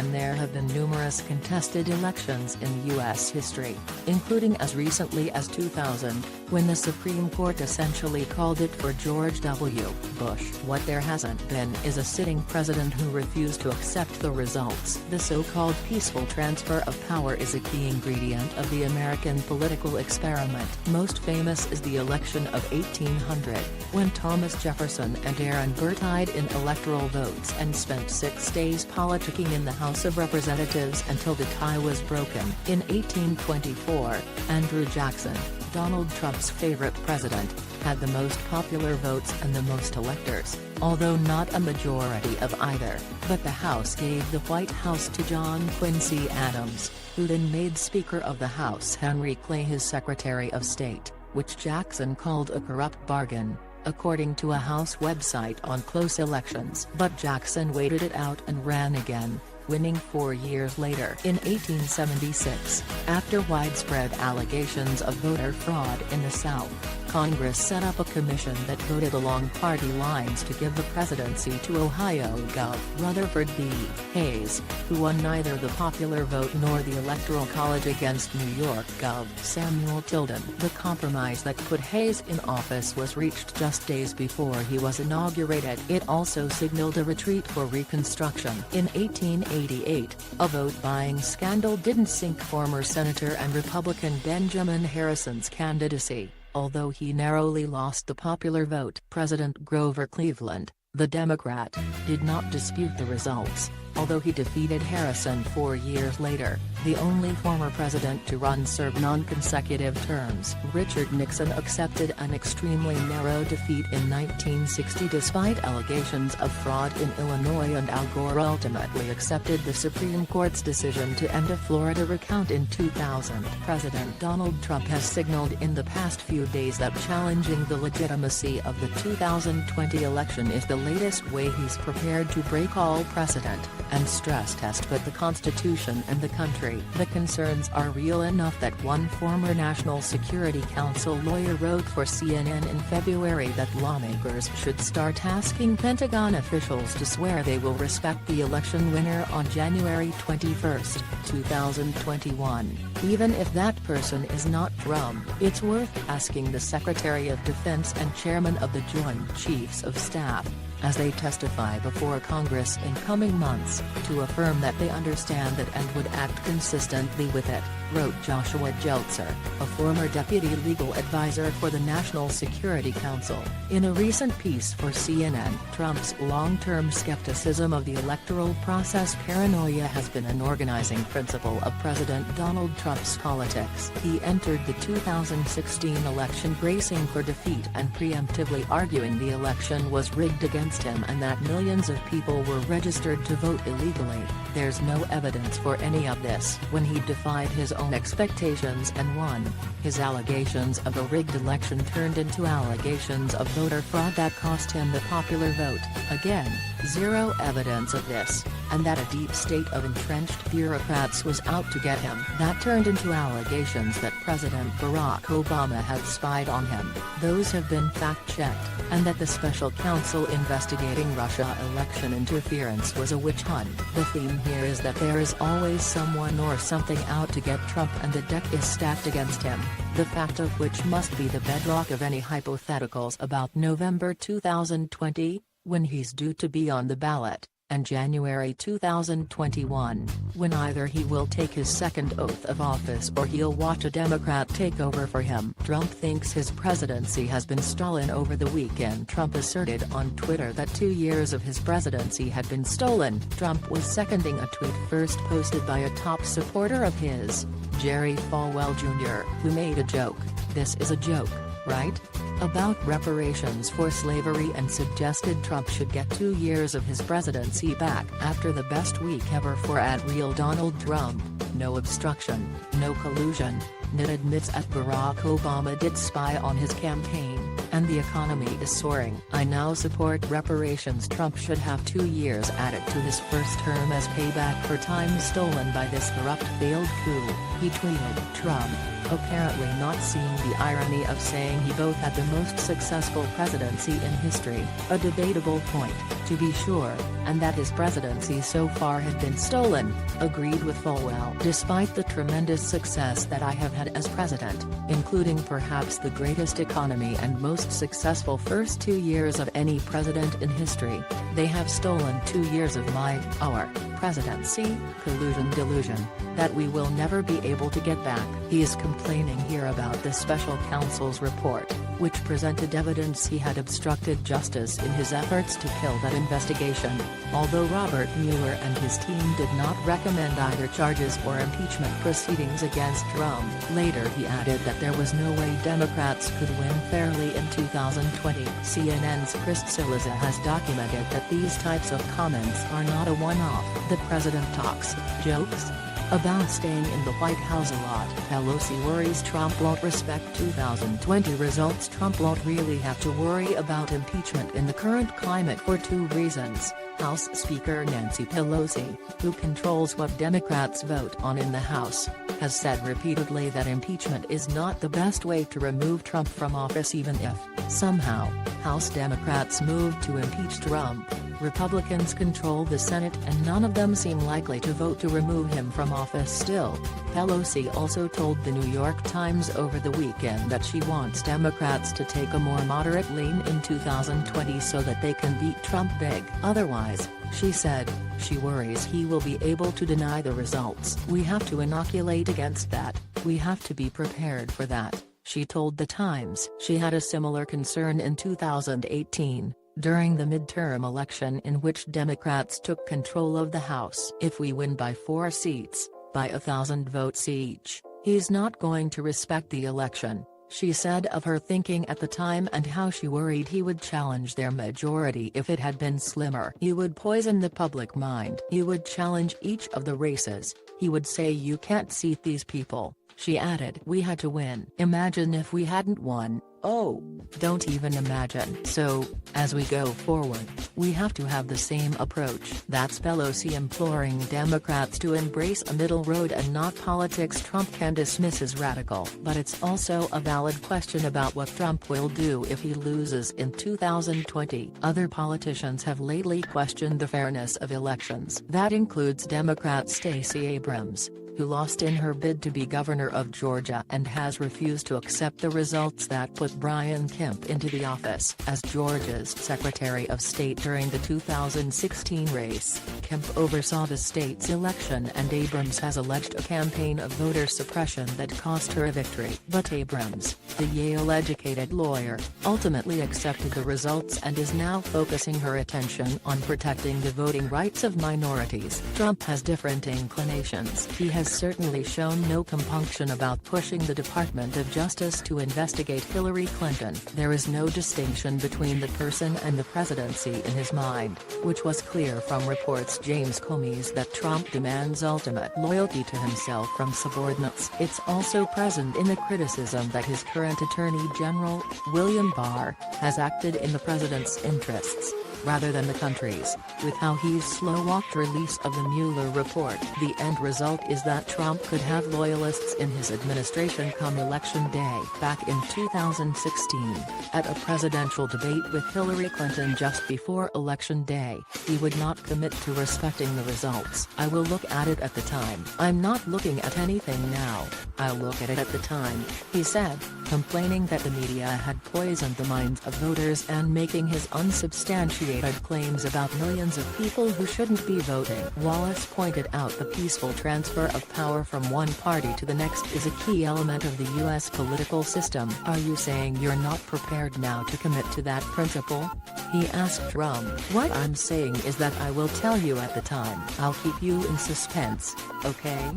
and there have been numerous contested elections in U.S. history, including as recently as 2000, when the Supreme Court essentially called it for George W. Bush. What there hasn't been is a sitting president who refused to accept the results. The so-called peaceful transfer of power is a key ingredient of the American political experiment. Most famous is the election of 1800, when Thomas Jefferson and Aaron Burr tied in electoral votes and spent 6 days politicking in the House of Representatives until the tie was broken. In 1824, Andrew Jackson, Donald Trump's favorite president, had the most popular votes and the most electors, although not a majority of either, but the House gave the White House to John Quincy Adams, who then made Speaker of the House Henry Clay his Secretary of State, which Jackson called a corrupt bargain, according to a House website on close elections. But Jackson waited it out and ran again, winning 4 years later. In 1876, after widespread allegations of voter fraud in the South, Congress set up a commission that voted along party lines to give the presidency to Ohio Gov. Rutherford B. Hayes, who won neither the popular vote nor the Electoral College against New York Gov. Samuel Tilden. The compromise that put Hayes in office was reached just days before he was inaugurated. It also signaled a retreat for Reconstruction. In 1888, a vote-buying scandal didn't sink former Senator and Republican Benjamin Harrison's candidacy, although he narrowly lost the popular vote. President Grover Cleveland, the Democrat, did not dispute the results, although he defeated Harrison 4 years later. The only former president to serve non-consecutive terms. Richard Nixon accepted an extremely narrow defeat in 1960 despite allegations of fraud in Illinois, and Al Gore ultimately accepted the Supreme Court's decision to end a Florida recount in 2000. President Donald Trump has signaled in the past few days that challenging the legitimacy of the 2020 election is the latest way he's prepared to break all precedent and stress test but the Constitution and the country. The concerns are real enough that one former National Security Council lawyer wrote for CNN in February that lawmakers should start asking Pentagon officials to swear they will respect the election winner on January 21, 2021, even if that person is not Trump. It's worth asking the Secretary of Defense and Chairman of the Joint Chiefs of Staff, as they testify before Congress in coming months, to affirm that they understand it and would act consistently with it, wrote Joshua Geltzer, a former deputy legal advisor for the National Security Council. In a recent piece for CNN, Trump's long-term skepticism of the electoral process paranoia has been an organizing principle of President Donald Trump's politics. He entered the 2016 election bracing for defeat and preemptively arguing the election was rigged against him and that millions of people were registered to vote illegally. There's no evidence for any of this. When he defied his own expectations and won, his allegations of a rigged election turned into allegations of voter fraud that cost him the popular vote. Again, zero evidence of this, and that a deep state of entrenched bureaucrats was out to get him. That turned into allegations that President Barack Obama had spied on him. Those have been fact-checked, and that the special counsel investigating Russia election interference was a witch hunt. The theme here is that there is always someone or something out to get Trump, and the deck is stacked against him, the fact of which must be the bedrock of any hypotheticals about November 2020, when he's due to be on the ballot, and January 2021, when either he will take his second oath of office or he'll watch a Democrat take over for him. Trump thinks his presidency has been stolen. Over the weekend, Trump asserted on Twitter that 2 years of his presidency had been stolen. Trump was seconding a tweet first posted by a top supporter of his, Jerry Falwell Jr., who made a joke, "This is a joke, right?" about reparations for slavery and suggested Trump should get 2 years of his presidency back. After the best week ever for @Real Donald Trump, no obstruction, no collusion, Nit admits that Barack Obama did spy on his campaign. and the economy is soaring. I now support reparations. Trump should have 2 years added to his first term as payback for time stolen by this corrupt failed coup, he tweeted. Trump, apparently not seeing the irony of saying he both had the most successful presidency in history, a debatable point, to be sure, and that his presidency so far had been stolen, agreed with Falwell. Despite the tremendous success that I have had as president, including perhaps the greatest economy and most successful first 2 years of any president in history, they have stolen 2 years of our presidency, collusion delusion, that we will never be able to get back. He is complaining here about the special counsel's report, which presented evidence he had obstructed justice in his efforts to kill that investigation, although Robert Mueller and his team did not recommend either charges or impeachment proceedings against Trump. Later he added that there was no way Democrats could win fairly in 2020. CNN's Chris Cillizza has documented that these types of comments are not a one-off. The president talks, jokes, about staying in the White House a lot. Pelosi worries Trump won't respect 2020 results. Trump won't really have to worry about impeachment in the current climate for 2 reasons. House Speaker Nancy Pelosi, who controls what Democrats vote on in the House, has said repeatedly that impeachment is not the best way to remove Trump from office. Even if, somehow, House Democrats move to impeach Trump, Republicans control the Senate and none of them seem likely to vote to remove him from office still. Pelosi also told the New York Times over the weekend that she wants Democrats to take a more moderate lean in 2020 so that they can beat Trump big. Otherwise, she said, she worries he will be able to deny the results. We have to inoculate against that, we have to be prepared for that, she told the Times. She had a similar concern in 2018. During the midterm election in which Democrats took control of the House. If we win by 4 seats, by 1,000 votes each, he's not going to respect the election, she said of her thinking at the time and how she worried he would challenge their majority if it had been slimmer. He would poison the public mind. He would challenge each of the races, he would say you can't seat these people, she added. We had to win. Imagine if we hadn't won. Oh, don't even imagine. So, as we go forward, we have to have the same approach. That's Pelosi imploring Democrats to embrace a middle road and not politics Trump can dismiss as radical. But it's also a valid question about what Trump will do if he loses in 2020. Other politicians have lately questioned the fairness of elections. That includes Democrat Stacey Abrams, who lost in her bid to be governor of Georgia and has refused to accept the results that put Brian Kemp into the office as Georgia's Secretary of State during the 2016 race. Kemp oversaw the state's election and Abrams has alleged a campaign of voter suppression that cost her a victory. But Abrams, the Yale-educated lawyer, ultimately accepted the results and is now focusing her attention on protecting the voting rights of minorities. Trump has different inclinations. He has certainly shown no compunction about pushing the Department of Justice to investigate Hillary Clinton. There is no distinction between the person and the presidency in his mind, which was clear from reports James Comey's that Trump demands ultimate loyalty to himself from subordinates. It's also present in the criticism that his current Attorney General, William Barr, has acted in the president's interests, rather than the country's, with how he's slow-walked release of the Mueller report. The end result is that Trump could have loyalists in his administration come Election Day. Back in 2016, at a presidential debate with Hillary Clinton just before Election Day, he would not commit to respecting the results. I will look at it at the time. I'm not looking at anything now, I'll look at it at the time, he said, complaining that the media had poisoned the minds of voters and making his unsubstantiated claims about millions of people who shouldn't be voting. Wallace pointed out the peaceful transfer of power from one party to the next is a key element of the U.S. political system. Are you saying you're not prepared now to commit to that principle? He asked Trump. What I'm saying is that I will tell you at the time. I'll keep you in suspense, okay?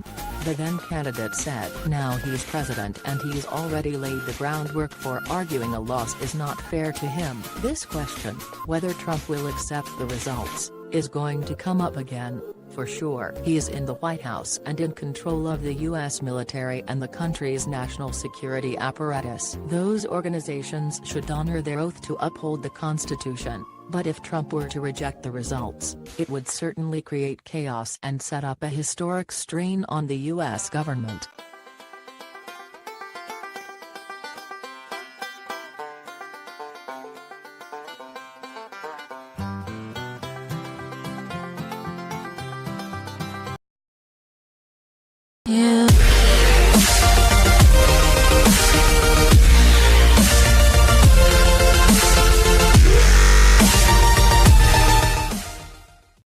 The then candidate said. Now he's president and he's already laid the groundwork for arguing a loss is not fair to him. This question, whether Trump will accept the results, is going to come up again. for sure. He is in the White House and in control of the U.S. military and the country's national security apparatus. Those organizations should honor their oath to uphold the Constitution, but if Trump were to reject the results, it would certainly create chaos and set up a historic strain on the U.S. government. Yeah.